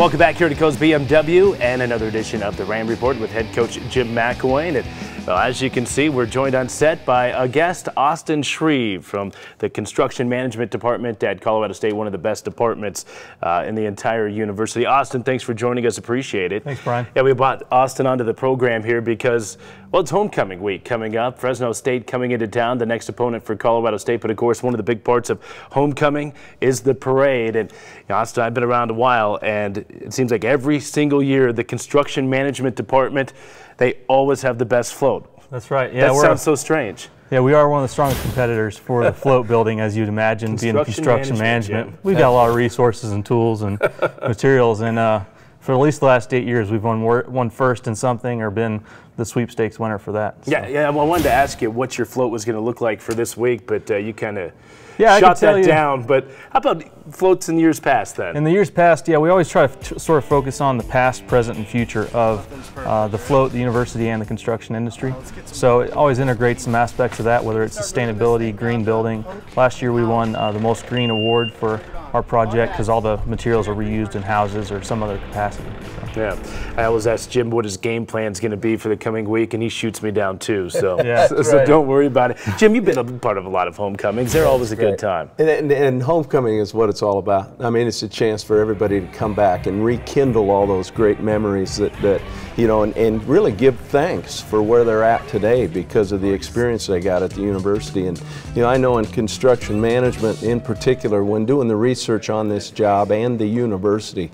Welcome back here to Coast BMW and another edition of the Ram Report with head coach Jim McElwain. And well, as you can see, we're joined on set by a guest, Austin Shreve from the Construction Management Department at Colorado State, one of the best departments in the entire university. Austin, thanks for joining us. Appreciate it. Thanks, Brian. Yeah, we brought Austin onto the program here because, well, it's homecoming week coming up. Fresno State coming into town, the next opponent for Colorado State. But of course, one of the big parts of homecoming is the parade. And Austin, I've been around a while, and it seems like every single year, the Construction Management Department, they always have the best float. That's right. Yeah, that sounds so strange. Yeah, we are one of the strongest competitors for the float building, as you'd imagine, being construction management. We've got a lot of resources and tools and materials, and for at least the last 8 years, we've won first in something or been the sweepstakes winner for that. So. Yeah. I wanted to ask you what your float was going to look like for this week, but you kind of shot that down. But how about floats in years past then? In the years past, yeah, we always try to sort of focus on the past, present, and future of the float, the university, and the construction industry. So it always integrates some aspects of that, whether it's sustainability, green building. Last year we won the most green award for our project because all the materials are reused in houses or some other capacity. So. Yeah, I always ask Jim what his game plan is going to be for the coming week, and he shoots me down too. So, so don't worry about it. Jim, you've been a part of a lot of homecomings. They're always a good time. And homecoming is what it's all about. I mean, it's a chance for everybody to come back and rekindle all those great memories that you know, and really give thanks for where they're at today because of the experience they got at the university. And you know, I know in construction management in particular, when doing the research on this job and the university,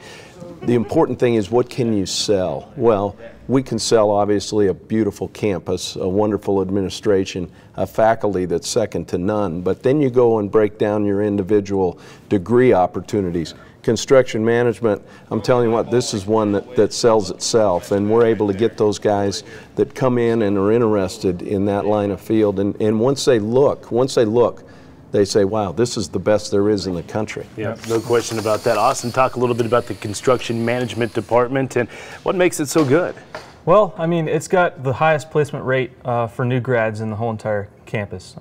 the important thing is what can you sell? Well, we can sell obviously a beautiful campus, a wonderful administration, a faculty that's second to none, but then you go and break down your individual degree opportunities. Construction management, I'm telling you what, this is one that sells itself, and we're able to get those guys that come in and are interested in that line of field, and once they look, they say, wow, this is the best there is in the country. Yeah, no question about that. Austin, talk a little bit about the Construction Management Department and what makes it so good. Well, I mean, it's got the highest placement rate for new grads in the whole entire campus.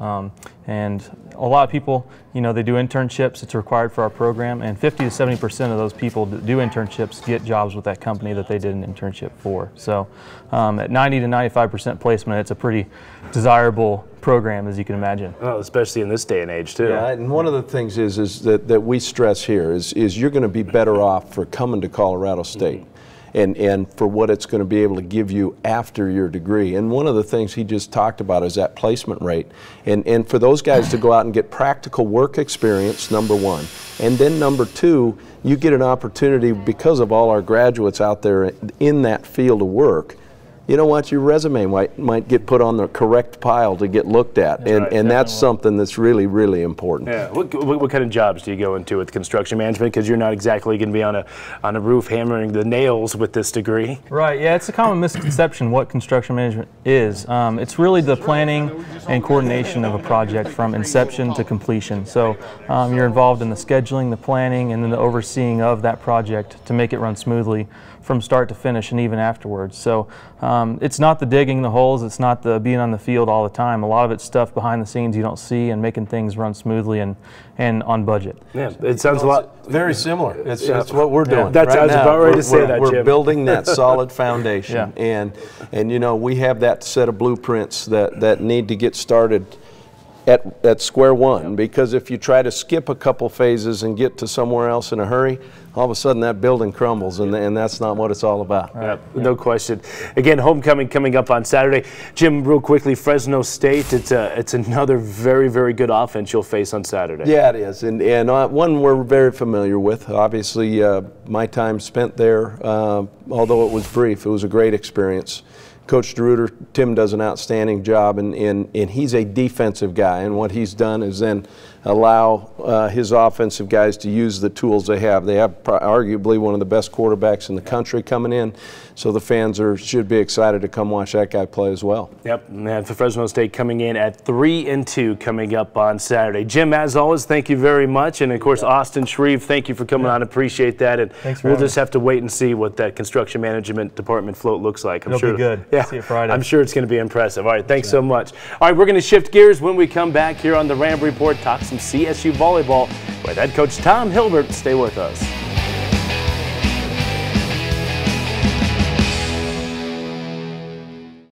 And a lot of people, you know, they do internships. It's required for our program. And 50 to 70% of those people that do internships get jobs with that company that they did an internship for. So at 90 to 95% placement, it's a pretty desirable program, as you can imagine. Oh, especially in this day and age, too. Yeah, and one of the things is that we stress here is you're going to be better off for coming to Colorado State. And for what it's going to be able to give you after your degree. And one of the things he just talked about is that placement rate. And for those guys to go out and get practical work experience, number one. And then number two, you get an opportunity because of all our graduates out there in that field of work. You know what, your resume might get put on the correct pile to get looked at, and that's something that's really, really important. Yeah. What kind of jobs do you go into with construction management? Because you're not exactly going to be on a roof hammering the nails with this degree. Right. Yeah, it's a common misconception what construction management is. It's really the planning and coordination of a project from inception to completion. So you're involved in the scheduling, the planning, and then the overseeing of that project to make it run smoothly from start to finish and even afterwards. So it's not the digging the holes, it's not the being on the field all the time. A lot of it's stuff behind the scenes you don't see and making things run smoothly and on budget. Yeah, it sounds a lot very similar. It's what we're doing. That's I was about ready to say that, Jim. We're building that solid foundation, and you know, we have that set of blueprints that need to get started at square one, because if you try to skip a couple phases and get to somewhere else in a hurry, all of a sudden that building crumbles, and that's not what it's all about. No question. Again, homecoming coming up on Saturday. Jim, real quickly, Fresno State, it's another very, very good offense you'll face on Saturday. Yeah, it is, and one we're very familiar with. Obviously, my time spent there, although it was brief, it was a great experience. Coach DeRuiter, Tim does an outstanding job, and he's a defensive guy, and what he's done is then allow his offensive guys to use the tools they have. They have arguably one of the best quarterbacks in the country coming in, so the fans should be excited to come watch that guy play as well. Yep, and for Fresno State coming in at 3-2 coming up on Saturday. Jim, as always, thank you very much, and of course, Austin Shreve, thank you for coming on. Appreciate that, and we'll just have to wait and see what that construction management department float looks like. It'll be good. Yeah, see you Friday. I'm sure it's going to be impressive. All right, thanks so much. All right, we're going to shift gears when we come back here on the Ram Report, talk some CSU volleyball with head coach Tom Hilbert. Stay with us.